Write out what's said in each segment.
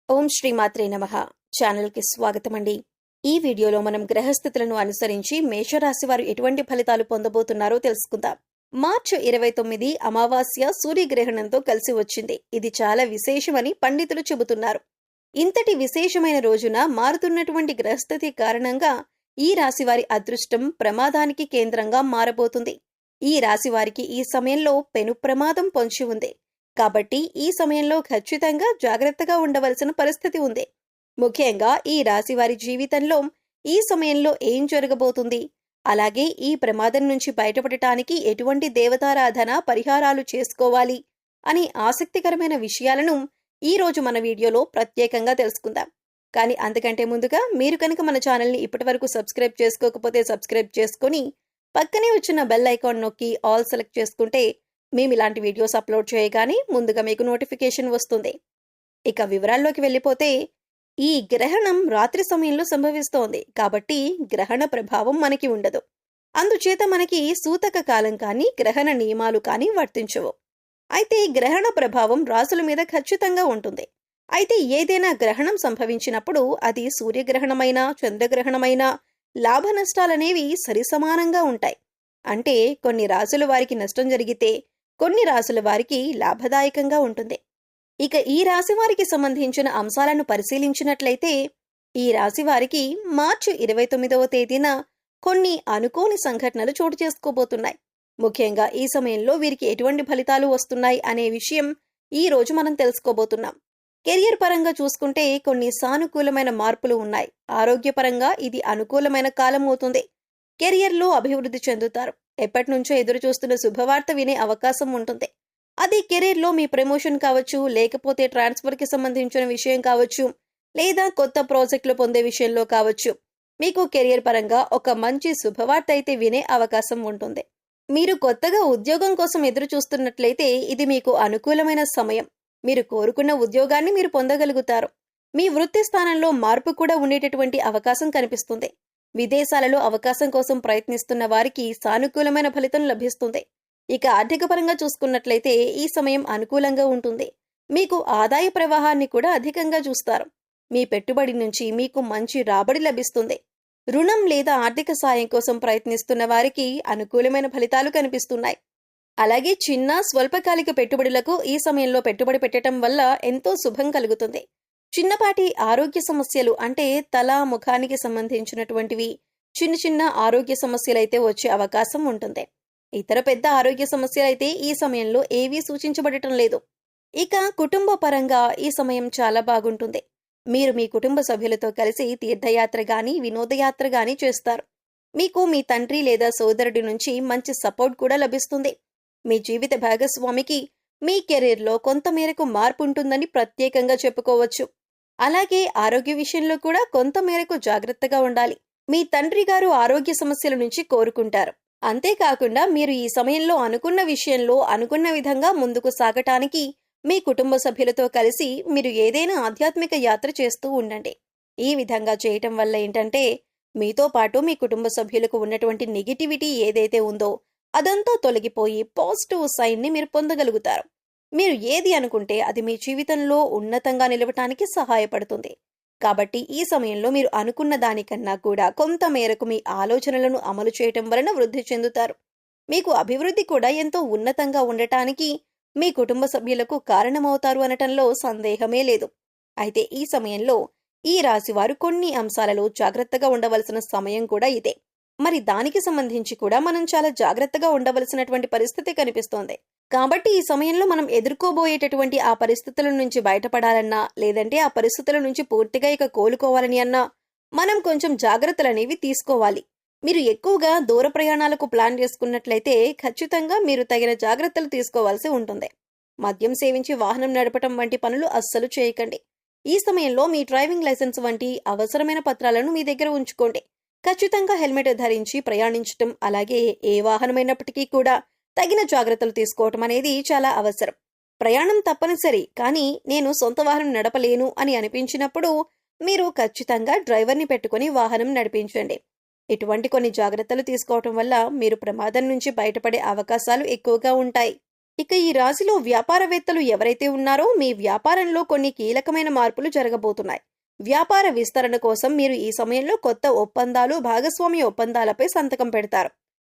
ఓం శ్రీ మాత్రే నమః. ఛానల్కి స్వాగతమండి. ఈ వీడియోలో మనం గ్రహస్థితులను అనుసరించి మేషరాశి వారు ఎటువంటి ఫలితాలు పొందబోతున్నారో తెలుసుకుందాం. మార్చి 29 అమావాస్య సూర్యగ్రహణంతో కలిసి వచ్చింది. ఇది చాలా విశేషమని పండితులు చెబుతున్నారు. ఇంతటి విశేషమైన రోజున మారుతున్నటువంటి గ్రహస్థితి కారణంగా ఈ రాశివారి అదృష్టం ప్రమాదానికి కేంద్రంగా మారబోతుంది. ఈ రాశివారికి ఈ సమయంలో పెను ప్రమాదం పొంచి ఉంది. కాబట్టి ఈ సమయంలో ఖచ్చితంగా జాగ్రత్తగా ఉండవలసిన పరిస్థితి ఉంది. ముఖ్యంగా ఈ రాశివారి జీవితంలో ఈ సమయంలో ఏం జరగబోతుంది, అలాగే ఈ ప్రమాదం నుంచి బయటపడటానికి ఎటువంటి దేవతారాధన పరిహారాలు చేసుకోవాలి అని ఆసక్తికరమైన విషయాలను ఈ రోజు మన వీడియోలో ప్రత్యేకంగా తెలుసుకుందాం. కానీ అంతకంటే ముందుగా మీరు కనుక మన ఛానల్ని ఇప్పటివరకు సబ్స్క్రైబ్ చేసుకోకపోతే సబ్స్క్రైబ్ చేసుకుని పక్కనే వచ్చిన బెల్ ఐకాన్ నొక్కి ఆల్ సెలెక్ట్ చేసుకుంటే మేము ఇలాంటి వీడియోస్ అప్లోడ్ చేయగానే ముందుగా మీకు నోటిఫికేషన్ వస్తుంది. ఇక వివరాల్లోకి వెళ్ళిపోతే, ఈ గ్రహణం రాత్రి సమయంలో సంభవిస్తోంది కాబట్టి గ్రహణ ప్రభావం మనకి ఉండదు. అందుచేత మనకి సూతక కాలం కానీ గ్రహణ నియమాలు కానీ వర్తించవు. అయితే గ్రహణ ప్రభావం రాసుల మీద ఖచ్చితంగా ఉంటుంది. అయితే ఏదైనా గ్రహణం సంభవించినప్పుడు అది సూర్యగ్రహణమైనా చంద్రగ్రహణమైనా లాభ నష్టాలనేవి సరిసమానంగా ఉంటాయి. అంటే కొన్ని రాసుల వారికి నష్టం జరిగితే కొన్ని రాసుల వారికి లాభదాయకంగా ఉంటుంది. ఇక ఈ రాశి వారికి సంబంధించిన అంశాలను పరిశీలించినట్లయితే, ఈ రాశి వారికి మార్చి 29వ తేదీన కొన్ని అనుకోని సంఘటనలు చోటు చేసుకోబోతున్నాయి. ముఖ్యంగా ఈ సమయంలో వీరికి ఎటువంటి ఫలితాలు వస్తున్నాయి అనే విషయం ఈ రోజు మనం తెలుసుకోబోతున్నాం. కెరియర్ పరంగా చూసుకుంటే కొన్ని సానుకూలమైన మార్పులు ఉన్నాయి. ఆరోగ్యపరంగా ఇది అనుకూలమైన కాలం అవుతుంది. కెరియర్లో అభివృద్ధి చెందుతారు. ఎప్పటి నుంచో ఎదురు చూస్తున్న శుభవార్త వినే అవకాశం ఉంటుంది. అది కెరీర్లో మీ ప్రమోషన్ కావచ్చు, లేకపోతే ట్రాన్స్ఫర్కి సంబంధించిన విషయం కావచ్చు, లేదా కొత్త ప్రాజెక్టులు పొందే విషయంలో కావచ్చు. మీకు కెరియర్ పరంగా ఒక మంచి శుభవార్త అయితే వినే అవకాశం ఉంటుంది. మీరు కొత్తగా ఉద్యోగం కోసం ఎదురు చూస్తున్నట్లయితే ఇది మీకు అనుకూలమైన సమయం. మీరు కోరుకున్న ఉద్యోగాన్ని మీరు పొందగలుగుతారు. మీ వృత్తి స్థానంలో మార్పు కూడా ఉండేటటువంటి అవకాశం కనిపిస్తుంది. విదేశాలలో అవకాశం కోసం ప్రయత్నిస్తున్న వారికి సానుకూలమైన ఫలితం లభిస్తుంది. ఇక ఆర్థిక పరంగా చూసుకున్నట్లయితే ఈ సమయం అనుకూలంగా ఉంటుంది. మీకు ఆదాయ ప్రవాహాన్ని కూడా అధికంగా చూస్తారు. మీ పెట్టుబడి నుంచి మీకు మంచి రాబడి లభిస్తుంది. రుణం లేదా ఆర్థిక సాయం కోసం ప్రయత్నిస్తున్న వారికి అనుకూలమైన ఫలితాలు కనిపిస్తున్నాయి. అలాగే చిన్న స్వల్పకాలిక పెట్టుబడులకు ఈ సమయంలో పెట్టుబడి పెట్టడం వల్ల ఎంతో శుభం కలుగుతుంది. చిన్నపాటి ఆరోగ్య సమస్యలు అంటే తల ముఖానికి సంబంధించినటువంటివి చిన్న చిన్న ఆరోగ్య సమస్యలైతే వచ్చే అవకాశం ఉంటుంది. ఇతర పెద్ద ఆరోగ్య సమస్యలైతే ఈ సమయంలో ఏవీ సూచించబడటం లేదు. ఇక కుటుంబ పరంగా ఈ సమయం చాలా బాగుంటుంది. మీరు మీ కుటుంబ సభ్యులతో కలిసి తీర్థయాత్ర గాని వినోదయాత్ర గాని చేస్తారు. మీకు మీ తండ్రి లేదా సోదరుడి నుంచి మంచి సపోర్ట్ కూడా లభిస్తుంది. మీ జీవిత భాగస్వామికి మీ కెరీర్లో కొంత మేరకు మార్పు ఉంటుందని ప్రత్యేకంగా చెప్పుకోవచ్చు. అలాగే ఆరోగ్య విషయంలో కూడా కొంత మేరకు జాగ్రత్తగా ఉండాలి. మీ తండ్రి గారు ఆరోగ్య సమస్యల నుంచి కోరుకుంటారు. అంతేకాకుండా మీరు ఈ సమయంలో అనుకున్న విషయంలో అనుకున్న విధంగా ముందుకు సాగటానికి మీ కుటుంబ సభ్యులతో కలిసి మీరు ఏదైనా ఆధ్యాత్మిక యాత్ర చేస్తూ ఉండండి. ఈ విధంగా చేయటం వల్ల ఏంటంటే మీతో పాటు మీ కుటుంబ సభ్యులకు ఉన్నటువంటి నెగిటివిటీ ఏదైతే ఉందో అదంతా తొలగిపోయి పాజిటివ్ సైన్ని మీరు పొందగలుగుతారు. మీరు ఏది అనుకుంటే అది మీ జీవితంలో ఉన్నతంగా నిలవటానికి సహాయపడుతుంది. కాబట్టి ఈ సమయంలో మీరు అనుకున్న దానికన్నా కూడా కొంత మేరకు మీ ఆలోచనలను అమలు చేయటం వలన వృద్ధి చెందుతారు. మీకు అభివృద్ధి కూడా ఎంతో ఉన్నతంగా ఉండటానికి మీ కుటుంబ సభ్యులకు కారణమవుతారు అనటంలో సందేహమే లేదు. అయితే ఈ సమయంలో ఈ రాశివారు కొన్ని అంశాలలో జాగ్రత్తగా ఉండవలసిన సమయం కూడా ఇదే. మరి దానికి సంబంధించి కూడా మనం చాలా జాగ్రత్తగా ఉండవలసినటువంటి పరిస్థితి కనిపిస్తోంది. కాబట్టి ఈ సమయంలో మనం ఎదుర్కోబోయేటటువంటి ఆ పరిస్థితుల నుంచి బయటపడాలన్నా, లేదంటే ఆ పరిస్థితుల నుంచి పూర్తిగా ఇక కోలుకోవాలని అన్నా మనం కొంచెం జాగ్రత్తలనేవి తీసుకోవాలి. మీరు ఎక్కువగా దూర ప్రయాణాలకు ప్లాన్ చేసుకున్నట్లయితే ఖచ్చితంగా మీరు తగిన జాగ్రత్తలు తీసుకోవాల్సి ఉంటుంది. మద్యం సేవించి వాహనం నడపటం వంటి పనులు అస్సలు చేయకండి. ఈ సమయంలో మీ డ్రైవింగ్ లైసెన్స్ వంటి అవసరమైన పత్రాలను మీ దగ్గర ఉంచుకోండి. ఖచ్చితంగా హెల్మెట్ ధరించి ప్రయాణించటం, అలాగే ఏ వాహనమైనప్పటికీ కూడా తగిన జాగ్రత్తలు తీసుకోవటం అనేది చాలా అవసరం. ప్రయాణం తప్పనిసరి, కానీ నేను సొంత వాహనం నడపలేను అని అనిపించినప్పుడు మీరు ఖచ్చితంగా డ్రైవర్ని పెట్టుకుని వాహనం నడిపించండి. ఇటువంటి కొన్ని జాగ్రత్తలు తీసుకోవటం వల్ల మీరు ప్రమాదం నుంచి బయటపడే అవకాశాలు ఎక్కువగా ఉంటాయి. ఇక ఈ రాశిలో వ్యాపారవేత్తలు ఎవరైతే ఉన్నారో మీ వ్యాపారంలో కొన్ని కీలకమైన మార్పులు జరగబోతున్నాయి. వ్యాపార విస్తరణ కోసం మీరు ఈ సమయంలో కొత్త ఒప్పందాలు, భాగస్వామ్య ఒప్పందాలపై సంతకం పెడతారు.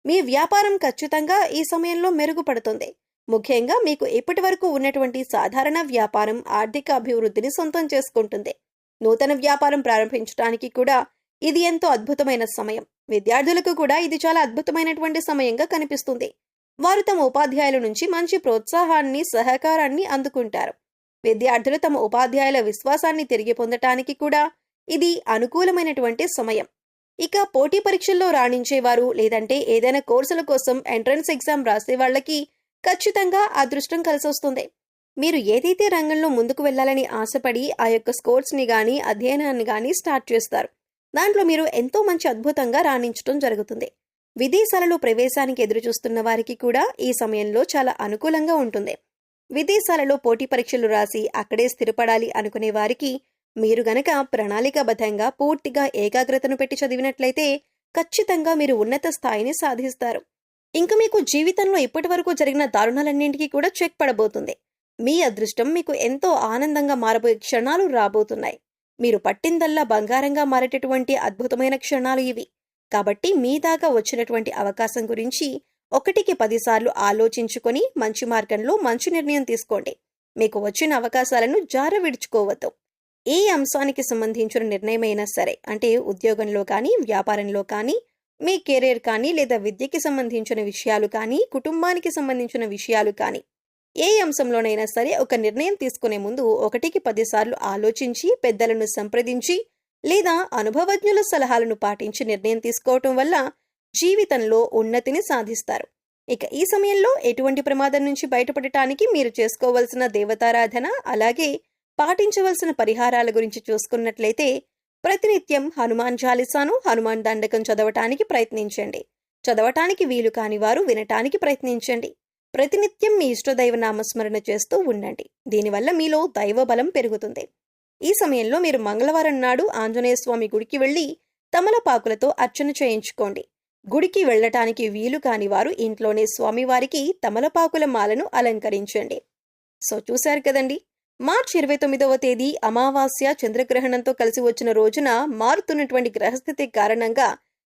మీ వ్యాపారం ఖచ్చితంగా ఈ సమయంలో మెరుగుపడుతుంది. ముఖ్యంగా మీకు ఇప్పటి వరకు ఉన్నటువంటి సాధారణ వ్యాపారం ఆర్థిక అభివృద్ధిని సొంతం చేసుకుంటుంది. నూతన వ్యాపారం ప్రారంభించడానికి కూడా ఇది ఎంతో అద్భుతమైన సమయం. విద్యార్థులకు కూడా ఇది చాలా అద్భుతమైనటువంటి సమయంగా కనిపిస్తుంది. వారు తమ ఉపాధ్యాయుల నుంచి మంచి ప్రోత్సాహాన్ని, సహకారాన్ని అందుకుంటారు. విద్యార్థులు తమ ఉపాధ్యాయుల విశ్వాసాన్ని తిరిగి పొందటానికి కూడా ఇది అనుకూలమైనటువంటి సమయం. ఇక పోటీ పరీక్షల్లో రాణించేవారు, లేదంటే ఏదైనా కోర్సుల కోసం ఎంట్రన్స్ ఎగ్జామ్ రాసే వాళ్ళకి ఖచ్చితంగా అదృష్టం కలిసొస్తుంది. మీరు ఏదైతే రంగంలో ముందుకు వెళ్లాలని ఆశపడి ఆ యొక్క స్కోర్స్ని గాని, అధ్యయనాన్ని గాని స్టార్ట్ చేస్తారు, దాంట్లో మీరు ఎంతో మంచి అద్భుతంగా రాణించడం జరుగుతుంది. విదేశాలలో ప్రవేశానికి ఎదురుచూస్తున్న వారికి కూడా ఈ సమయంలో చాలా అనుకూలంగా ఉంటుంది. విదేశాలలో పోటీ పరీక్షలు రాసి అక్కడే స్థిరపడాలి అనుకునే వారికి మీరు గనక ప్రణాళికాబద్ధంగా పూర్తిగా ఏకాగ్రతను పెట్టి చదివినట్లయితే ఖచ్చితంగా మీరు ఉన్నత స్థాయిని సాధిస్తారు. ఇంక మీకు జీవితంలో ఇప్పటి వరకు జరిగిన దారుణాలన్నింటికీ కూడా చెక్ పడబోతుంది. మీ అదృష్టం మీకు ఎంతో ఆనందంగా మారబోయే క్షణాలు రాబోతున్నాయి. మీరు పట్టిందల్లా బంగారంగా మారేటటువంటి అద్భుతమైన క్షణాలు ఇవి. కాబట్టి మీ దాకా వచ్చినటువంటి అవకాశం గురించి 1కి 10 సార్లు ఆలోచించుకొని మంచి మార్గంలో మంచి నిర్ణయం తీసుకోండి. మీకు వచ్చిన అవకాశాలను జార విడుచుకోవద్దు. ఏ అంశానికి సంబంధించిన నిర్ణయమైనా సరే, అంటే ఉద్యోగంలో కానీ, వ్యాపారంలో కానీ, మీ కెరీర్ కానీ, లేదా విద్యకి సంబంధించిన విషయాలు కానీ, కుటుంబానికి సంబంధించిన విషయాలు కానీ, ఏ అంశంలోనైనా సరే ఒక నిర్ణయం తీసుకునే ముందు 1కి 10 సార్లు ఆలోచించి, పెద్దలను సంప్రదించి లేదా అనుభవజ్ఞుల సలహాలను పాటించి నిర్ణయం తీసుకోవటం వల్ల జీవితంలో ఉన్నతిని సాధిస్తారు. ఇక ఈ సమయంలో ఎటువంటి ప్రమాదం నుంచి బయటపడటానికి మీరు చేసుకోవలసిన దేవతారాధన, అలాగే పాటించవలసిన పరిహారాల గురించి చూసుకున్నట్లయితే ప్రతినిత్యం హనుమాన్ చాలీసాను, హనుమాన్ దండకం చదవటానికి ప్రయత్నించండి. చదవటానికి వీలు కాని వారు వినటానికి ప్రయత్నించండి. ప్రతినిత్యం మీ ఇష్టదైవ నామస్మరణ చేస్తూ ఉండండి. దీనివల్ల మీలో దైవ బలం పెరుగుతుంది. ఈ సమయంలో మీరు మంగళవారం నాడు ఆంజనేయ స్వామి గుడికి వెళ్లి తమలపాకులతో అర్చన చేయించుకోండి. గుడికి వెళ్లటానికి వీలు కాని వారు ఇంట్లోనే స్వామివారికి తమలపాకుల మాలను అలంకరించండి. సో చూశారు కదండి, మార్చి 29వ తేదీ అమావాస్య చంద్రగ్రహణంతో కలిసి వచ్చిన రోజున మారుతున్నటువంటి గ్రహస్థితి కారణంగా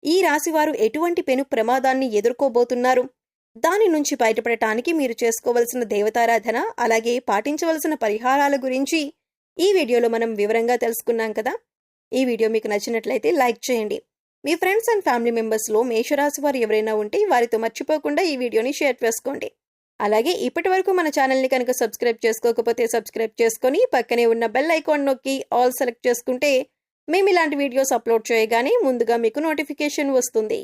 ఈ రాశివారు ఎటువంటి పెను ప్రమాదాన్ని ఎదుర్కోబోతున్నారు, దాని నుంచి బయటపడటానికి మీరు చేసుకోవలసిన దేవతారాధన, అలాగే పాటించవలసిన పరిహారాల గురించి ఈ వీడియోలో మనం వివరంగా తెలుసుకున్నాం కదా. ఈ వీడియో మీకు నచ్చినట్లయితే లైక్ చేయండి. మీ ఫ్రెండ్స్ అండ్ ఫ్యామిలీ మెంబర్స్లో మేషరాశి వారు ఎవరైనా ఉంటే వారితో మర్చిపోకుండా ఈ వీడియోని షేర్ చేసుకోండి. అలాగే ఇప్పటి వరకు మన ఛానల్ని కనుక సబ్స్క్రైబ్ చేసుకోకపోతే సబ్స్క్రైబ్ చేసుకొని పక్కనే ఉన్న బెల్ ఐకాన్ నొక్కి ఆల్ సెలెక్ట్ చేసుకుంటే మేము ఇలాంటి వీడియోస్ అప్లోడ్ చేయగానే ముందుగా మీకు నోటిఫికేషన్ వస్తుంది.